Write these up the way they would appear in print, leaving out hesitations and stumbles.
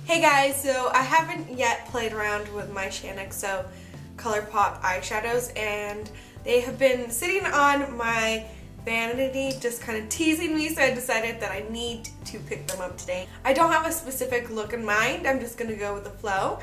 Hey guys, so I haven't yet played around with my Shaaanxo Colourpop eyeshadows, and they have been sitting on my vanity just kind of teasing me, so I decided that I need to pick them up today. I don't have a specific look in mind, I'm just going to go with the flow.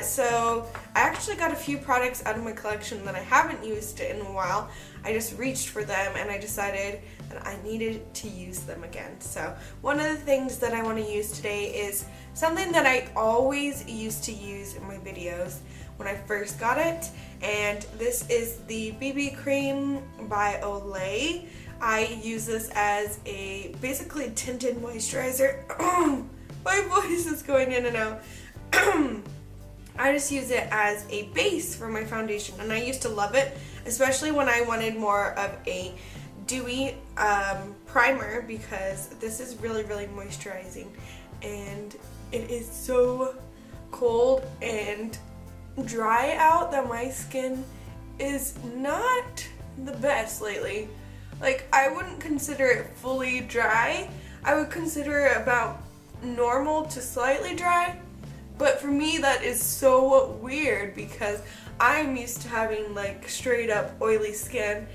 So I actually got a few products out of my collection that I haven't used in a while. I just reached for them and I decided that I needed to use them again. So one of the things that I want to use today is something that I always used to use in my videos when I first got it, and this is the BB cream by Olay. I use this as a basically tinted moisturizer. My voice is going in and out. I just use it as a base for my foundation, and I used to love it, especially when I wanted more of a dewy primer, because this is really moisturizing, and it is so cold and dry out that my skin is not the best lately. Like, I wouldn't consider it fully dry. I would consider it about normal to slightly dry. But for me, that is so weird because I'm used to having like straight up oily skin.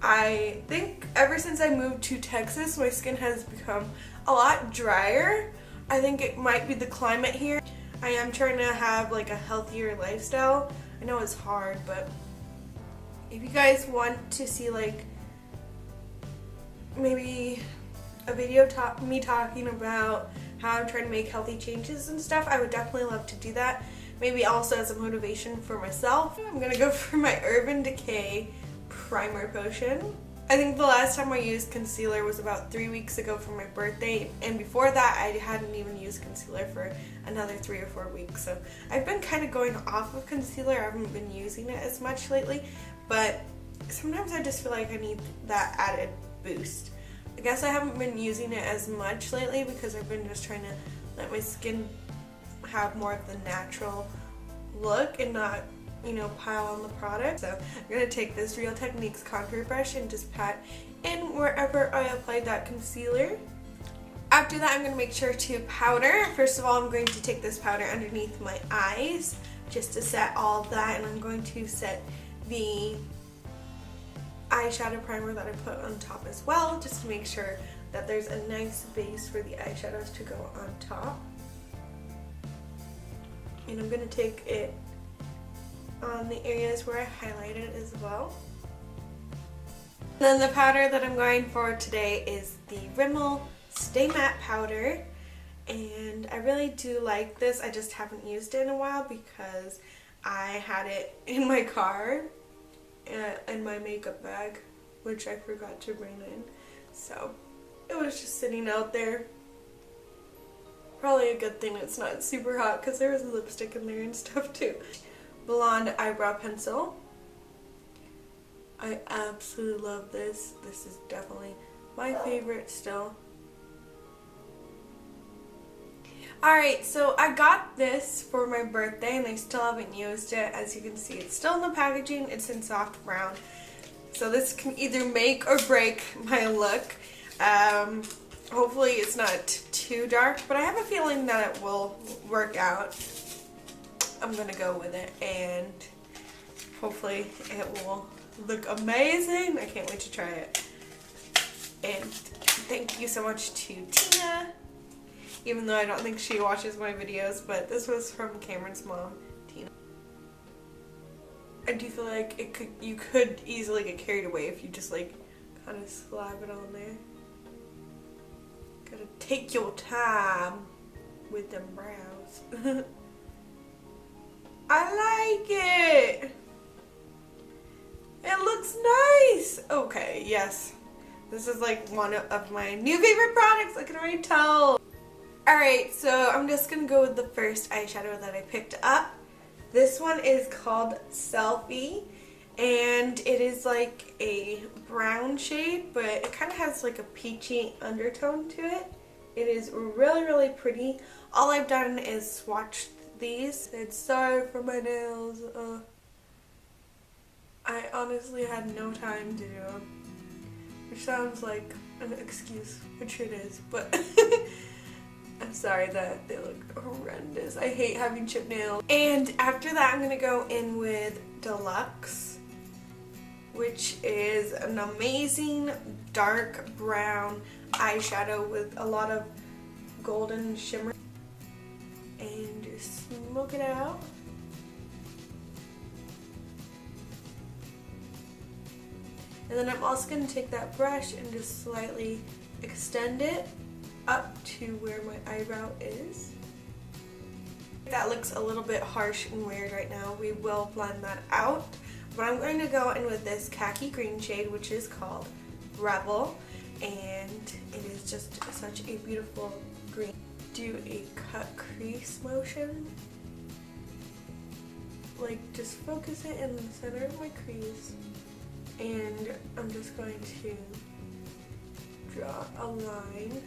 I think ever since I moved to Texas, my skin has become a lot drier. I think it might be the climate here. I am trying to have like a healthier lifestyle. I know it's hard, but if you guys want to see like maybe a video me talking about how I'm trying to make healthy changes and stuff, I would definitely love to do that. Maybe also as a motivation for myself. I'm gonna go for my Urban Decay Primer Potion. I think the last time I used concealer was about 3 weeks ago for my birthday, and before that I hadn't even used concealer for another 3 or 4 weeks. So I've been kind of going off of concealer. I haven't been using it as much lately, but sometimes I just feel like I need that added boost. I guess I haven't been using it as much lately because I've been just trying to let my skin have more of the natural look and not, you know, pile on the product. So I'm going to take this Real Techniques contour brush and just pat in wherever I applied that concealer. After that, I'm going to make sure to powder. First of all, I'm going to take this powder underneath my eyes just to set all of that, and I'm going to set the eyeshadow primer that I put on top as well, just to make sure that there's a nice base for the eyeshadows to go on top. And I'm going to take it on the areas where I highlighted as well. And then the powder that I'm going for today is the Rimmel Stay Matte powder, and I really do like this. I just haven't used it in a while because I had it in my car in my makeup bag, which I forgot to bring in, so it was just sitting out there. Probably a good thing it's not super hot because there was lipstick in there and stuff too. Blonde eyebrow pencil. I absolutely love this. This is definitely my favorite still. Alright, so I got this for my birthday and I still haven't used it. As you can see, it's still in the packaging. It's in soft brown. So this can either make or break my look. Hopefully it's not too dark, but I have a feeling that it will work out. I'm going to go with it, and hopefully it will look amazing. I can't wait to try it. And thank you so much to Tina. Even though I don't think she watches my videos, but this was from Cameron's mom, Tina. I do feel like you could easily get carried away if you just like kind of slap it on there. Gotta take your time with them brows. I like it. It looks nice. Okay, yes. This is like one of my new favorite products. I can already tell. Alright, so I'm just going to go with the first eyeshadow that I picked up. This one is called Selfie, and it is like a brown shade, but it kind of has like a peachy undertone to it. It is really pretty. All I've done is swatched these. It's sorry for my nails. I honestly had no time to do them, which sounds like an excuse, which it is, but I'm sorry that they look horrendous. I hate having chip nails. And after that, I'm going to go in with Deluxe, which is an amazing dark brown eyeshadow with a lot of golden shimmer. And just smoke it out. And then I'm also going to take that brush and just slightly extend it up to where my eyebrow is. That looks a little bit harsh and weird right now. We will blend that out. But I'm going to go in with this khaki green shade, which is called Rebel. And it is just such a beautiful green. Do a cut crease motion. Like, just focus it in the center of my crease. And I'm just going to draw a line.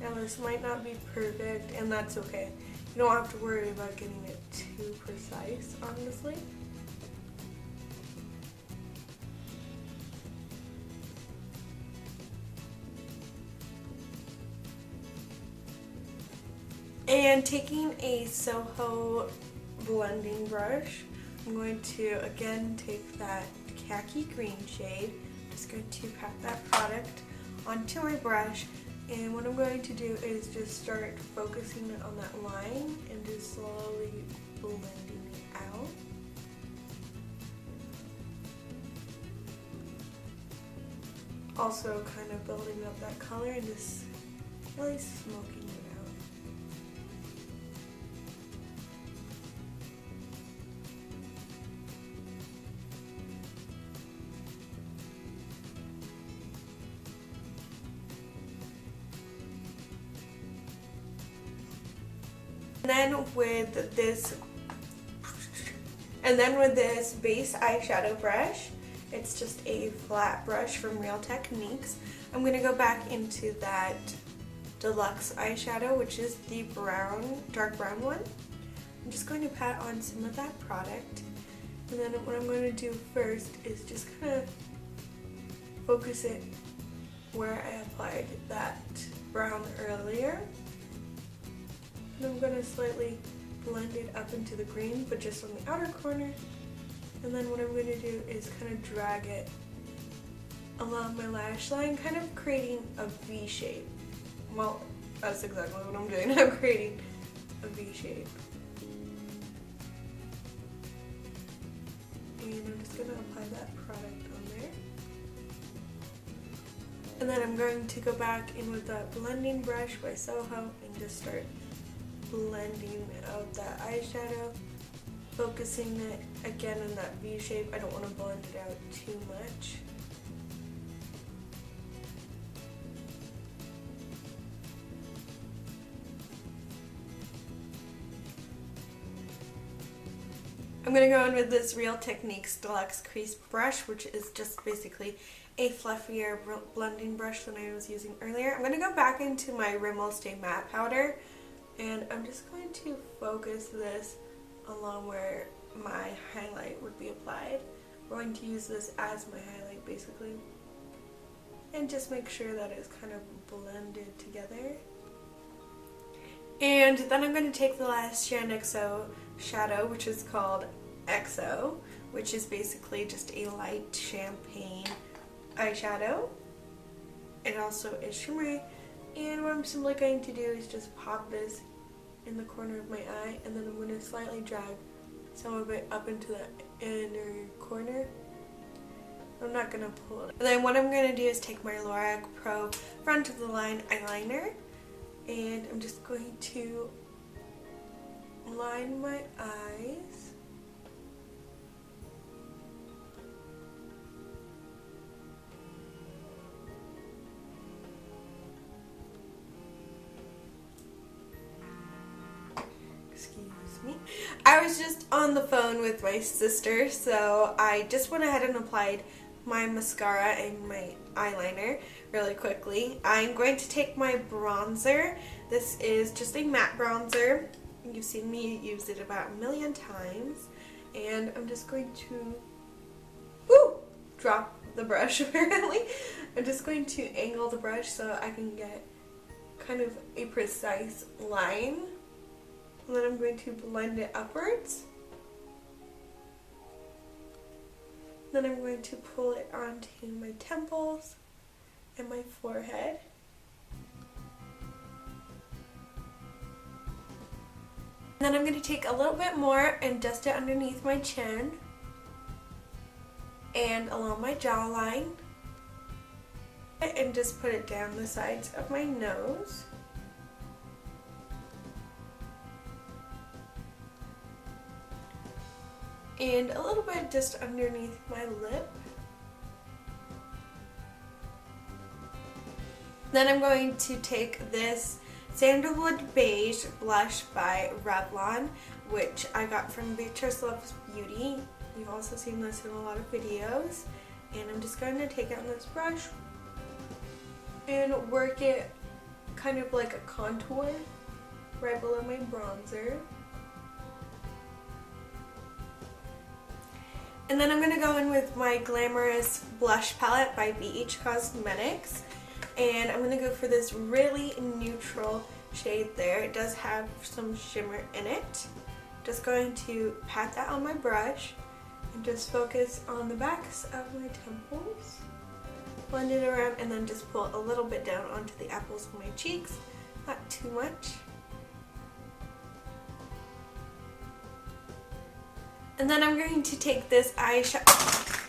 Now this might not be perfect, and that's okay. You don't have to worry about getting it too precise, honestly. And taking a xoxo blending brush, I'm going to again take that khaki green shade. I'm just going to pat that product onto my brush, and what I'm going to do is just start focusing on that line and just slowly blending it out. Also kind of building up that color and just really smoking it out. And then with this base eyeshadow brush, it's just a flat brush from Real Techniques. I'm going to go back into that Deluxe eyeshadow, which is the dark brown one. I'm just going to pat on some of that product. And then what I'm going to do first is just kind of focus it where I applied that brown earlier. And I'm going to slightly blend it up into the green, but just on the outer corner. And then what I'm going to do is kind of drag it along my lash line, kind of creating a V shape. Well, that's exactly what I'm doing. I'm creating a V shape. And I'm just going to apply that product on there. And then I'm going to go back in with that blending brush by xoxo and just start blending out that eyeshadow, focusing it again in that V shape. I don't want to blend it out too much. I'm going to go in with this Real Techniques Deluxe Crease Brush, which is just basically a fluffier blending brush than I was using earlier. I'm going to go back into my Rimmel Stay Matte Powder, and I'm just going to focus this along where my highlight would be applied. I'm going to use this as my highlight basically, and just make sure that it's kind of blended together. And then I'm going to take the last Shaaanxo shadow, which is called XO, which is basically just a light champagne eyeshadow. It also is shimmery, and what I'm simply going to do is just pop this in the corner of my eye, and then I'm going to slightly drag some of it up into the inner corner. I'm not going to pull it. And then what I'm going to do is take my Lorac Pro Front of the Line eyeliner, and I'm just going to line my eyes. Excuse me. I was just on the phone with my sister, so I just went ahead and applied my mascara and my eyeliner really quickly. I'm going to take my bronzer. This is just a matte bronzer. You've seen me use it about a million times, and I'm just going to drop the brush apparently. I'm just going to angle the brush so I can get kind of a precise line. And then I'm going to blend it upwards. Then I'm going to pull it onto my temples and my forehead. And then I'm going to take a little bit more and dust it underneath my chin and along my jawline. And just put it down the sides of my nose. And a little bit just underneath my lip. Then I'm going to take this Sandalwood Beige blush by Revlon, which I got from Beatrice Loves Beauty. You've also seen this in a lot of videos. And I'm just going to take it on this brush and work it kind of like a contour right below my bronzer. And then I'm going to go in with my Glamorous Blush Palette by BH Cosmetics. And I'm going to go for this really neutral shade there. It does have some shimmer in it. Just going to pat that on my brush and just focus on the backs of my temples. Blend it around and then just pull a little bit down onto the apples of my cheeks. Not too much. And then I'm going to take this eyeshadow.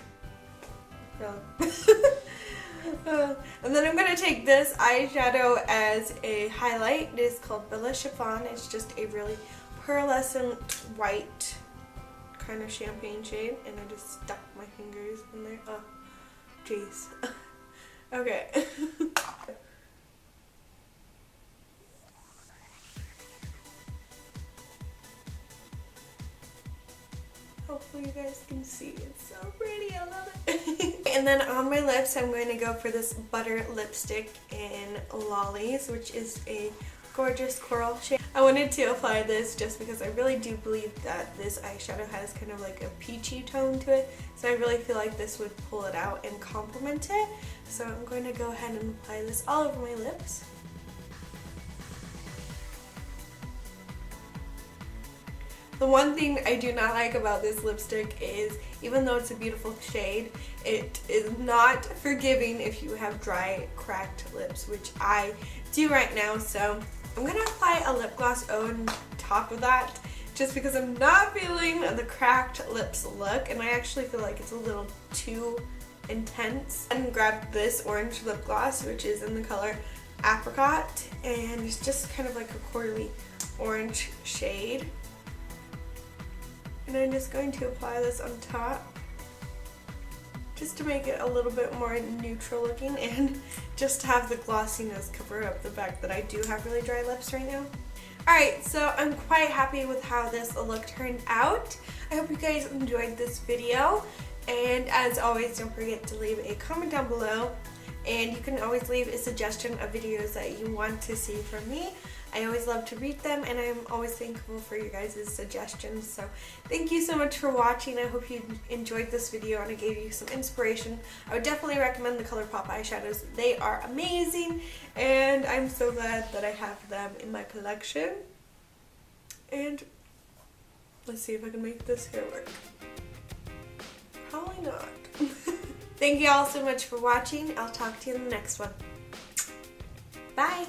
And then I'm going to take this eyeshadow as a highlight. It is called Villa Chiffon. It's just a really pearlescent white kind of champagne shade. And I just stuck my fingers in there. Oh, jeez. Okay. Hopefully you guys can see. It's so pretty. I love it. And then on my lips, I'm going to go for this butter lipstick in Lollies, which is a gorgeous coral shade. I wanted to apply this just because I really do believe that this eyeshadow has kind of like a peachy tone to it. So I really feel like this would pull it out and complement it. So I'm going to go ahead and apply this all over my lips. The one thing I do not like about this lipstick is, even though it's a beautiful shade, it is not forgiving if you have dry, cracked lips, which I do right now. So I'm going to apply a lip gloss on top of that, just because I'm not feeling the cracked lips look, and I actually feel like it's a little too intense. And grab this orange lip gloss, which is in the color Apricot, and it's just kind of like a corally orange shade. And I'm just going to apply this on top just to make it a little bit more neutral looking and just to have the glossiness cover up the fact that I do have really dry lips right now. Alright, so I'm quite happy with how this look turned out. I hope you guys enjoyed this video, and as always, don't forget to leave a comment down below, and you can always leave a suggestion of videos that you want to see from me. I always love to read them, and I'm always thankful for your guys' suggestions. So thank you so much for watching. I hope you enjoyed this video and I gave you some inspiration. I would definitely recommend the Colourpop eyeshadows. They are amazing, and I'm so glad that I have them in my collection. And let's see if I can make this hair work. Probably not. Thank you all so much for watching. I'll talk to you in the next one. Bye!